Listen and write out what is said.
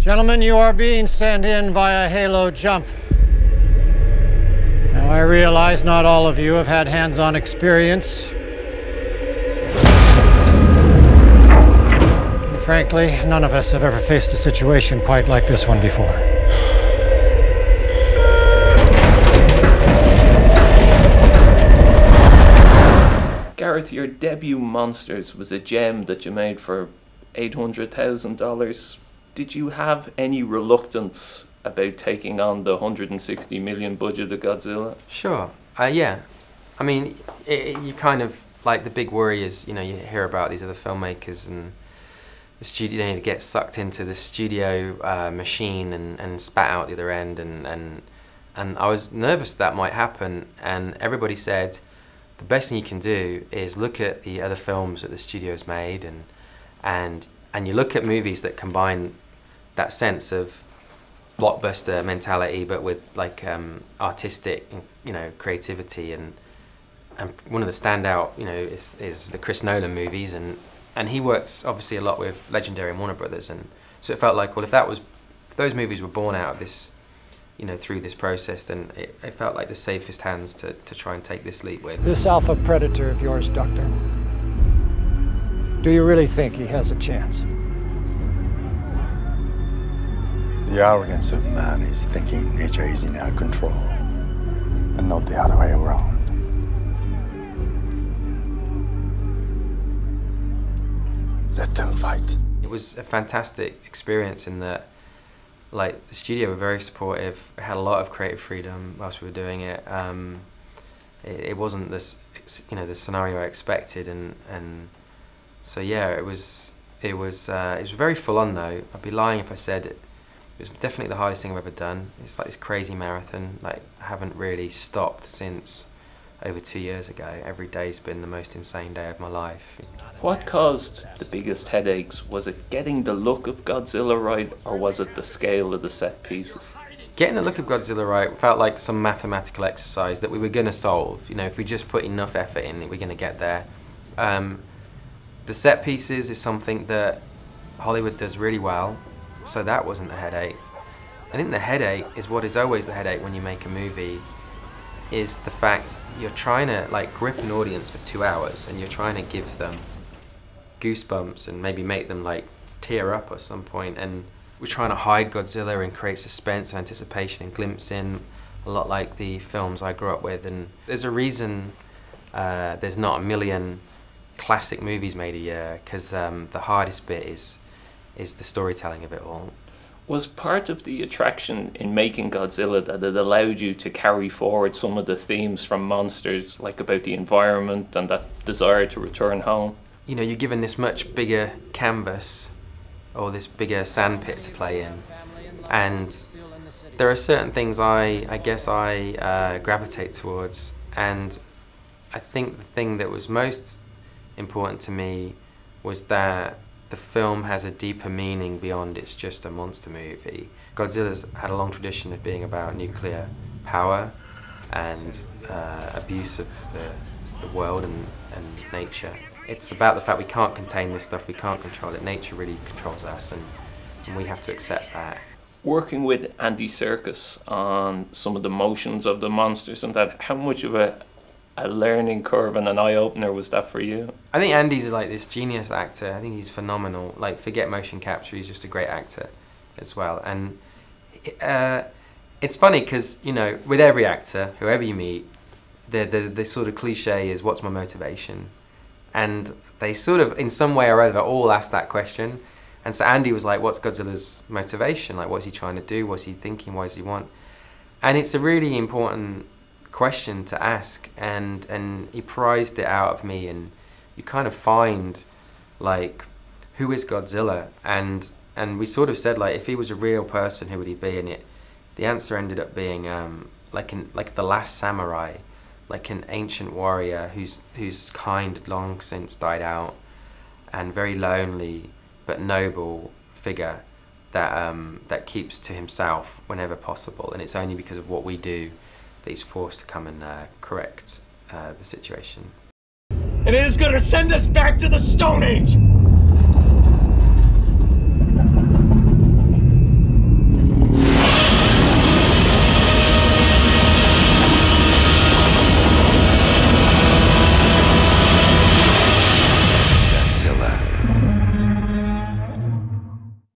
Gentlemen, you are being sent in via halo jump. Now, I realize not all of you have had hands-on experience. And frankly, none of us have ever faced a situation quite like this one before. Gareth, your debut Monsters was a gem that you made for $800,000. Did you have any reluctance about taking on the $160 million budget of Godzilla? Sure. Yeah. I mean, you kind of, like, the big worry is, you know, you hear about these other filmmakers and the studio, they get sucked into the studio machine and spat out the other end, and I was nervous that might happen, and everybody said the best thing you can do is look at the other films that the studio's made, and you look at movies that combine that sense of blockbuster mentality, but with like artistic, you know, creativity, and one of the standout, you know, is the Chris Nolan movies, and he works obviously a lot with Legendary and Warner Brothers, and so it felt like, well, if those movies were born out of this, you know, through this process, then it felt like the safest hands to try and take this leap with. This alpha predator of yours, Doctor, do you really think he has a chance? The arrogance of man is thinking nature is in our control, and not the other way around. Let them fight. It was a fantastic experience in that, like, the studio were very supportive. We had a lot of creative freedom whilst we were doing it. It wasn't this, you know, the scenario I expected, and so yeah, it was very full on though. I'd be lying if I said it was definitely the hardest thing I've ever done. It's like this crazy marathon. Like, I haven't really stopped since over 2 years ago. Every day's been the most insane day of my life. What caused the biggest headaches? Was it getting the look of Godzilla right, or was it the scale of the set pieces? Getting the look of Godzilla right felt like some mathematical exercise that we were going to solve. You know, if we just put enough effort in, we're going to get there. The set pieces is something that Hollywood does really well, so that wasn't a headache. I think the headache is what is always the headache when you make a movie, is the fact you're trying to, like, grip an audience for 2 hours, and you're trying to give them goosebumps and maybe make them, like, tear up at some point, and we're trying to hide Godzilla and create suspense and anticipation and glimpse in, a lot like the films I grew up with. And there's a reason there's not a million classic movies made a year, because the hardest bit is the storytelling of it all. Was part of the attraction in making Godzilla that it allowed you to carry forward some of the themes from Monsters, like about the environment and that desire to return home? You know, you're given this much bigger canvas, or this bigger sandpit to play in, and there are certain things I guess I gravitate towards, and I think the thing that was most important to me was that the film has a deeper meaning beyond it's just a monster movie. Godzilla's had a long tradition of being about nuclear power and abuse of the world and nature. It's about the fact we can't contain this stuff, we can't control it. Nature really controls us, and we have to accept that. Working with Andy Serkis on some of the motions of the monsters and that, how much of a learning curve and an eye-opener was that for you? I think Andy's like this genius actor. I think he's phenomenal. Like, forget motion capture, he's just a great actor as well. And it's funny because, you know, with every actor, whoever you meet, the sort of cliche is, what's my motivation? And they sort of, in some way or other, all ask that question. And so Andy was like, what's Godzilla's motivation? Like, what's he trying to do? What's he thinking? What does he want? And it's a really important question to ask, and he prized it out of me, and you kind of find, like, who is Godzilla? And we sort of said, like, if he was a real person, who would he be? And the answer ended up being like the last samurai, like an ancient warrior whose kind had long since died out, and very lonely but noble figure that keeps to himself whenever possible, and it's only because of what we do that he's forced to come and correct the situation. And it is going to send us back to the Stone Age!